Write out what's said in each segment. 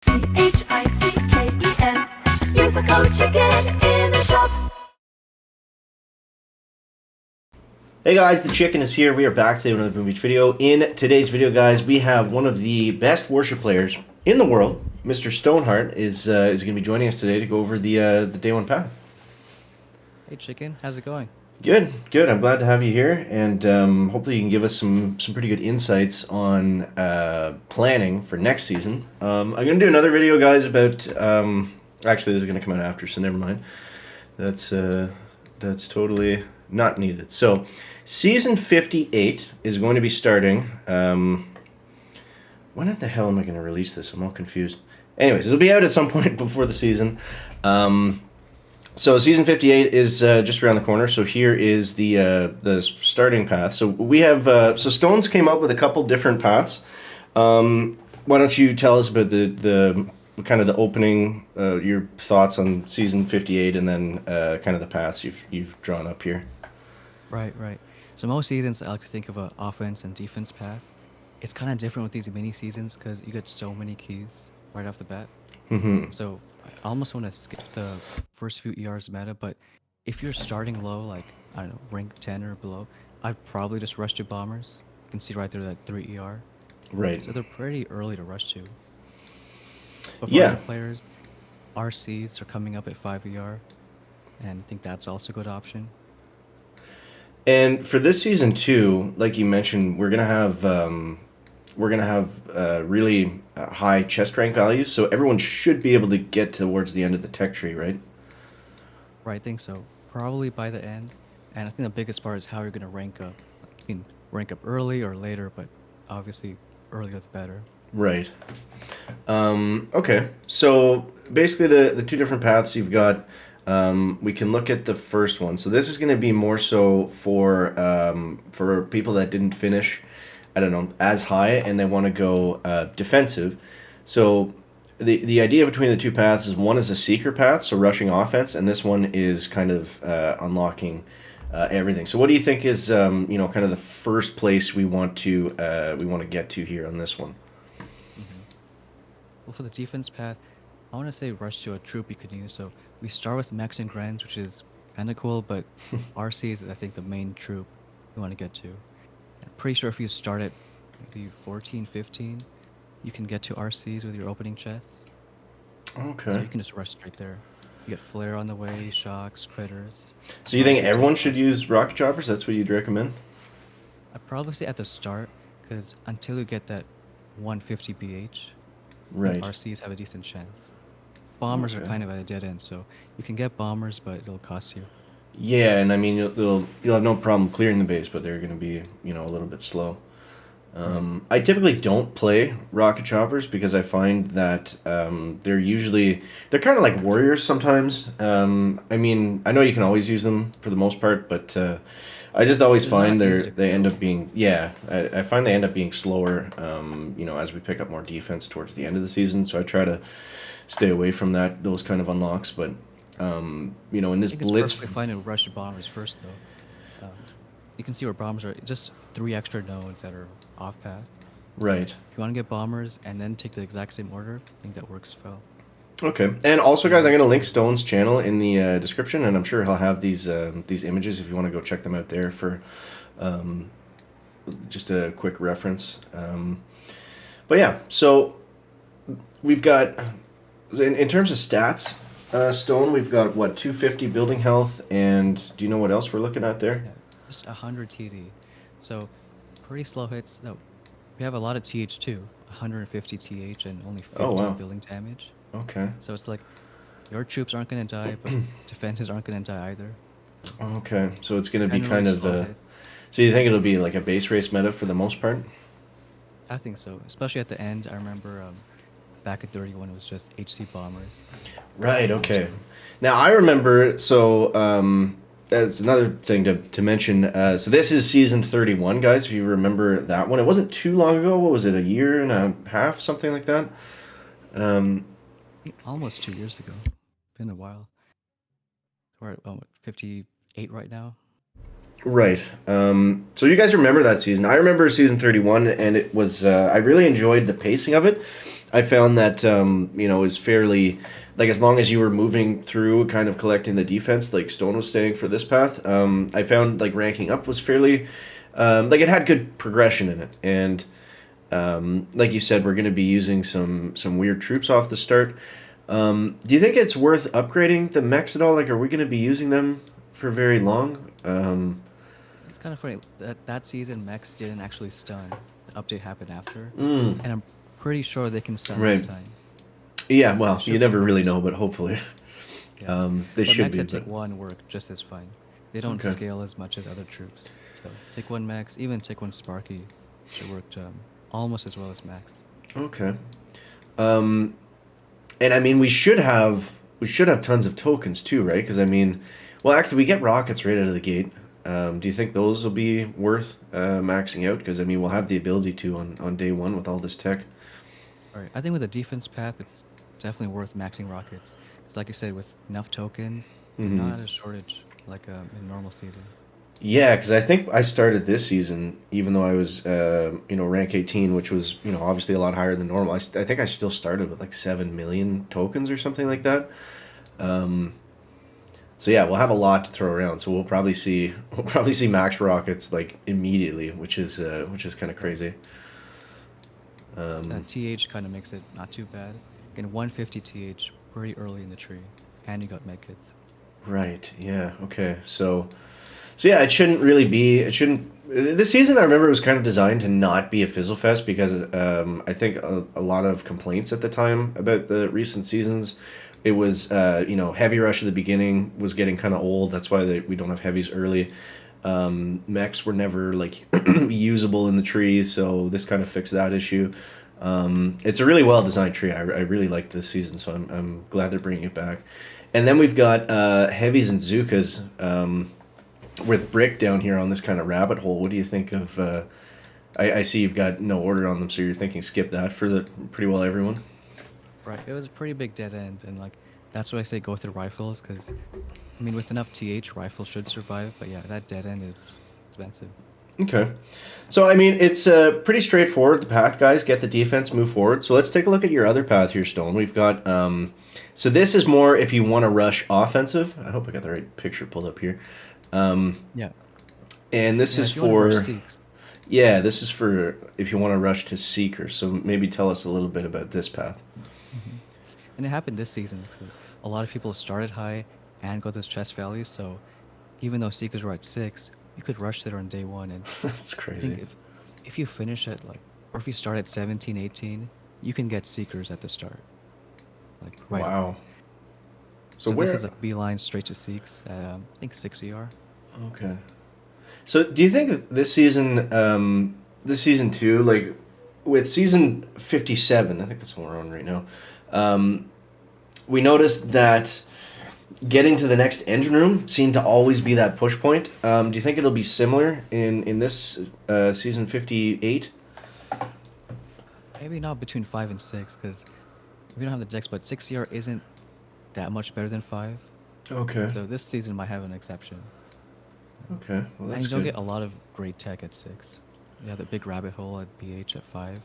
CHICKEN. Use the code CHICKEN in the shop. Hey guys, the Chicken is here. We are back today with another Boom Beach video. In today's video, guys, we have one of the best warship players in the world. Mr. Stoneheart is going to be joining us today to go over the day one path. Hey Chicken, how's it going? Good, good. I'm glad to have you here, and hopefully you can give us some pretty good insights on planning for next season. I'm going to do another video, guys, about actually this is going to come out after, so never mind. That's totally not needed. So, season 58 is going to be starting. When the hell am I going to release this? I'm all confused. Anyways, it'll be out at some point before the season. So season 58 is just around the corner. So here is the starting path. So we have so Stones came up with a couple different paths. Why don't you tell us about the kind of the opening, your thoughts on season 58, and then kind of the paths you've drawn up here. Right. So most seasons I like to think of an offense and defense path. It's kind of different with these mini seasons because you get so many keys right off the bat. Mm-hmm. So I almost want to skip the first few ERs meta, but if you're starting low, like, I don't know, rank 10 or below, I'd probably just rush to bombers. You can see right there that 3 ER. Right. So they're pretty early to rush to. But for Yeah. other players, RCs are coming up at 5 ER, and I think that's also a good option. And for this season too, like you mentioned, we're gonna have really high chest rank values, so everyone should be able to get towards the end of the tech tree, right? Right, I think so. Probably by the end. And I think the biggest part is how you're going to rank up. Like, you can rank up early or later, but obviously earlier the better. Right. Okay. So basically, the two different paths you've got. We can look at the first one. So this is going to be more so for people that didn't finish, I don't know, as high, and they want to go defensive. So the idea between the two paths is one is a seeker path, so rushing offense, and this one is kind of unlocking everything. So what do you think is kind of the first place we want to get to here on this one? Well, for the defense path, I want to say rush to a troop you could use. So we start with Mechs and Grens, which is kind of cool, but RC is, I think, the main troop you want to get to. I'm pretty sure if you start at maybe 14, 15, you can get to RCs with your opening chests. Okay. So you can just rush straight there. You get flare on the way, shocks, critters. So you think everyone should use rocket choppers? That's what you'd recommend? I'd probably say at the start, because until you get that 150 BH, Right. RCs have a decent chance. Bombers are Okay. kind of at a dead end, so you can get bombers, but it'll cost you. Yeah, and I mean you'll have no problem clearing the base, but they're going to be a little bit slow. I typically don't play rocket choppers because I find that they're kind of like warriors sometimes. I mean, I know you can always use them for the most part, but I just always They're find not easy to they end kill. up being I find they end up being slower. As we pick up more defense towards the end of the season, so I try to stay away from those kind of unlocks. But in I this think it's blitz, perfectly fine to rush your bombers first, though. You can see where bombers are just 3 extra nodes that are off path. right? If you want to get bombers and then take the exact same order, I think that works well. Okay, and also, guys, I'm gonna link Stone's channel in the description, and I'm sure he'll have these images if you want to go check them out there for just a quick reference. But yeah, so we've got in terms of stats, Stone, we've got what 250 building health, and do you know what else we're looking at there? Yeah, just 100 TD. So, pretty slow hits. No, we have a lot of TH too. 150 TH and only 50 Oh, wow. building damage. Okay. So it's like your troops aren't going to die, but defenses aren't going to die either. Okay, so it's gonna be Kinda kind really of slow hit. So you think it'll be like a base race meta for the most part? I think so, especially at the end. I remember back at 31, it was just HC bombers. Right, okay. Now, I remember, so that's another thing to mention. So this is season 31, guys, if you remember that one. It wasn't too long ago. What was it, a year and a half, something like that? I think almost 2 years ago. Been a while. We're at 58 right now. Right. So you guys remember that season. I remember season 31, and it was, I really enjoyed the pacing of it. I found that is fairly like as long as you were moving through, kind of collecting the defense, like Stone was staying for this path. I found like ranking up was fairly like it had good progression in it, and like you said, we're going to be using some weird troops off the start. Do you think it's worth upgrading the mechs at all? Like, are we going to be using them for very long? It's kind of funny that season mechs didn't actually stun. The update happened after, Mm, and I'm pretty sure they can stun right. this time. Yeah, well, It you should be never really worse. know, but hopefully, Yeah, they but should mechs be. at But Tick 1 work just as fine. They don't okay, scale as much as other troops. So Tick 1 mechs, even Tick 1 Sparky, should work almost as well as Max. okay. Um, and I mean, we should have tons of tokens too, right? Because I mean, well, actually, we get rockets right out of the gate. Do you think those will be worth maxing out? Because I mean, we'll have the ability to on day one with all this tech. All right, I think with the defense path, it's definitely worth maxing rockets. Because like you said, with enough tokens, you're Hmm. not at a shortage like in normal season. Yeah, because I think I started this season, even though I was, rank 18, which was, obviously a lot higher than normal. I think I still started with like 7 million tokens or something like that. Um, so yeah, we'll have a lot to throw around. So we'll probably see max rockets like immediately, which is kind of crazy. That Um, TH kind of makes it not too bad. Getting 150 TH pretty early in the tree, and you got medkits. right. Yeah. Okay. So yeah, it shouldn't really be. It shouldn't. This season, I remember it was kind of designed to not be a fizzle fest because I think a lot of complaints at the time about the recent seasons. It was heavy rush at the beginning was getting kind of old. That's why we don't have heavies early. Mechs were never like usable in the tree, so this kind of fixed that issue. It's a really well designed tree. I really liked this season, so I'm glad they're bringing it back. And then we've got heavies and Zukas. With Brick down here on this kind of rabbit hole, what do you think of? I see you've got no order on them, so you're thinking skip that for the pretty well everyone. Right, it was a pretty big dead end, and like that's why I say go with the rifles, because I mean with enough TH, rifles should survive. But yeah, that dead end is expensive. Okay, so I mean it's pretty straightforward. The path, guys, get the defense, move forward. So let's take a look at your other path here, Stone. We've got so this is more if you want to rush offensive. I hope I got the right picture pulled up here. Um, Yeah, and this yeah. is If you want to rush for Sikhs, yeah, this is for if you want to rush to Seekers. So maybe tell us a little bit about this path. hmm and it happened this season. So a lot of people started high and got those chest values. So even though Seekers were at 6, you could rush there on day 1. And That's I think crazy. if you finish at like, or if you start at 17, 18, you can get Seekers at the start, like right away. Wow. So So this is where? a beeline straight to Seeks. I think 6 ER. Okay. So do you think that this season two, like with season 57, I think that's what we're on right now, we noticed that getting to the next engine room seemed to always be that push point. Do you think it'll be similar in this season 58? Maybe not between 5 and 6, because we don't have the decks, but 6 CR isn't that much better than 5. Okay. So this season might have an exception. Okay. Well, And that's you don't good. get a lot of great tech at 6. You have the big rabbit hole at BH at 5.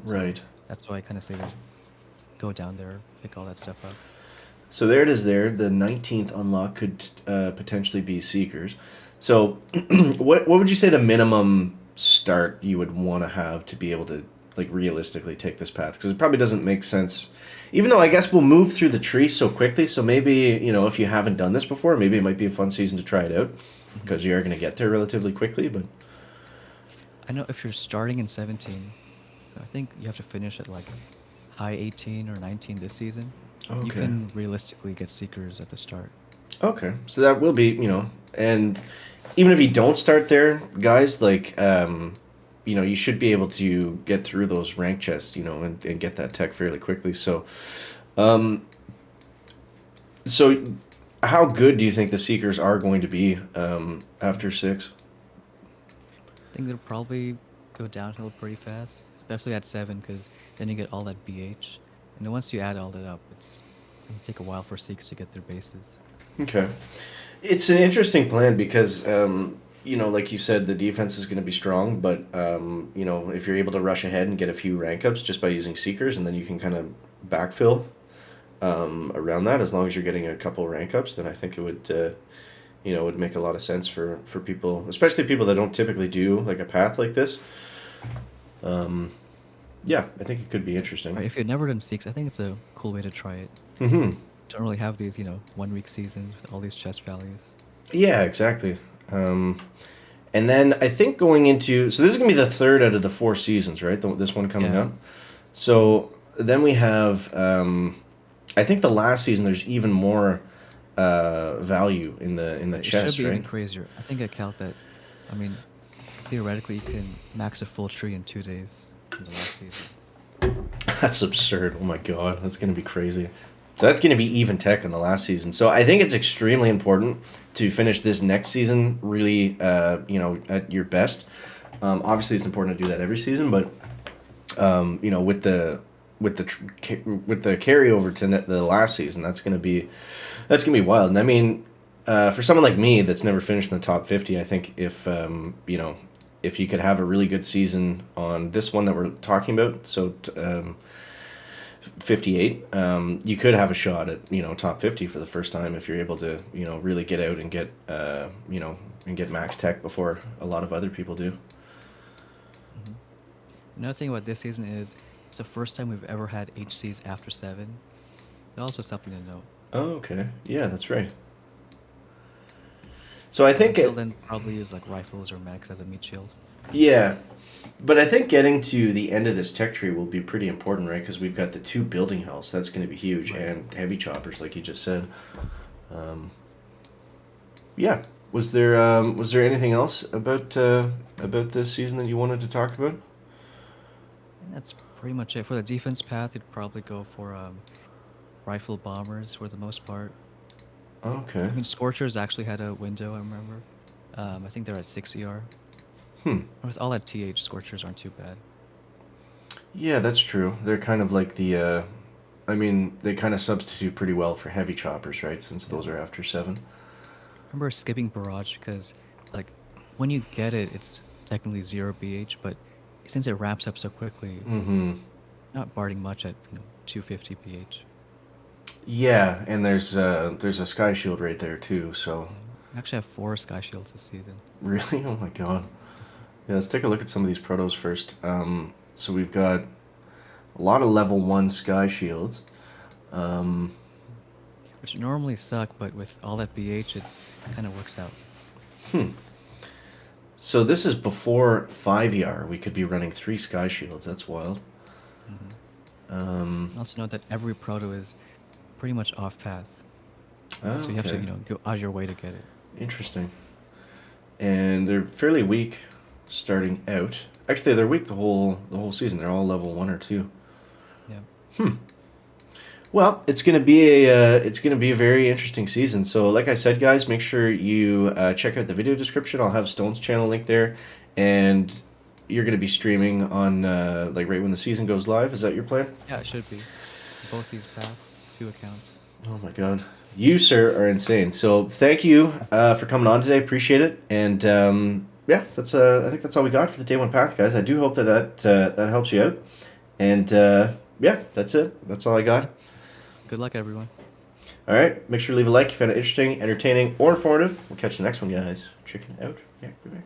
So Right. that's why I kind of say to go down there, pick all that stuff up. So there it is there. The 19th unlock could potentially be Seekers. So what would you say the minimum start you would want to have to be able to like realistically take this path? Because it probably doesn't make sense. Even though I guess we'll move through the tree so quickly, so maybe, if you haven't done this before, maybe it might be a fun season to try it out Mhm. because you are going to get there relatively quickly, but I know if you're starting in 17, I think you have to finish at like high 18 or 19 this season. You okay. can realistically get Seekers at the start. Okay. So that will be, and even if you don't start there, guys, like you should be able to get through those rank chests, and get that tech fairly quickly. Um, so how good do you think the Seekers are going to be after 6? I think they'll probably go downhill pretty fast, especially at 7, because then you get all that BH. And then once you add all that up, it'll take a while for Sikhs to get their bases. Okay. It's an interesting plan because like you said, the defense is going to be strong, but if you're able to rush ahead and get a few rank ups just by using seekers, and then you can kind of backfill around that, as long as you're getting a couple rank ups, then I think it would make a lot of sense for people, especially people that don't typically do like a path like this. Yeah, I think it could be interesting. Right, if you've never done Seeks, I think it's a cool way to try it. Mm-hmm. Don't really have these, 1 week seasons with all these chest values. Yeah, exactly. And then I think going into, so this is going to be the third out of the 4 seasons, right? This one coming Yeah. up. So then we have, I think the last season there's even more value in the It chest, should be even right? crazier. I think I count that. I mean, theoretically, you can max a full tree in 2 days in the last season. That's absurd. Oh my god, that's going to be crazy. So that's going to be even tech in the last season. So I think it's extremely important to finish this next season really, at your best. Obviously, it's important to do that every season, but with the carryover to the last season, that's going to be wild. And I mean, for someone like me that's never finished in the top 50, I think if you could have a really good season on this one that we're talking about, so 58, you could have a shot at top 50 for the first time if you're able to really get out and get and get max tech before a lot of other people do. Another thing about this season is it's the first time we've ever had HCs after 7. It's also something to note. Oh, okay. Yeah, that's right. So I think Until then, probably use like rifles or mechs as a meat shield. yeah, but I think getting to the end of this tech tree will be pretty important, right? Because we've got the 2 building hulls. That's going to be huge, Right. and heavy choppers, like you just said. Yeah. Was there anything else about this season that you wanted to talk about? And that's pretty much it. For the defense path, you'd probably go for rifle bombers for the most part. Okay. I mean, Scorchers actually had a window, I remember. I think they're at 6 ER. With all that TH, Scorchers aren't too bad. Yeah, that's true. They're kind of like the. I mean, they kind of substitute pretty well for heavy choppers, right? Since those are after 7. I remember skipping Barrage because, like, when you get it, it's technically 0 BH, but since it wraps up so quickly, Mm-hmm. not barding much at 250 BH. Yeah, and there's a sky shield right there too. So I actually have 4 Sky Shields this season. really, oh my god. Yeah, let's take a look at some of these protos first. So we've got a lot of level 1 sky shields. Which normally suck, but with all that BH, it kind of works out. So this is before 5ER. We could be running 3 sky shields. That's wild. Also note that every proto is pretty much off path. Oh, So you have to, okay. go out of your way to get it. Interesting. And they're fairly weak starting out. Actually, they're weak the whole season. They're all level 1 or 2. Yeah. Well, it's gonna be a very interesting season. So, like I said, guys, make sure you check out the video description. I'll have Stone's channel link there, and you're gonna be streaming on like right when the season goes live. Is that your plan? Yeah, it should be. Both these paths, 2 accounts. Oh my god, you sir are insane. So thank you for coming on today. Appreciate it. And yeah, that's I think that's all we got for the day 1 path, guys. I do hope that helps you out. And yeah, that's it. That's all I got. Good luck, everyone. All right. Make sure to leave a like if you found it interesting, entertaining, or informative. We'll catch you next one, guys. Check it out. Yeah, be back.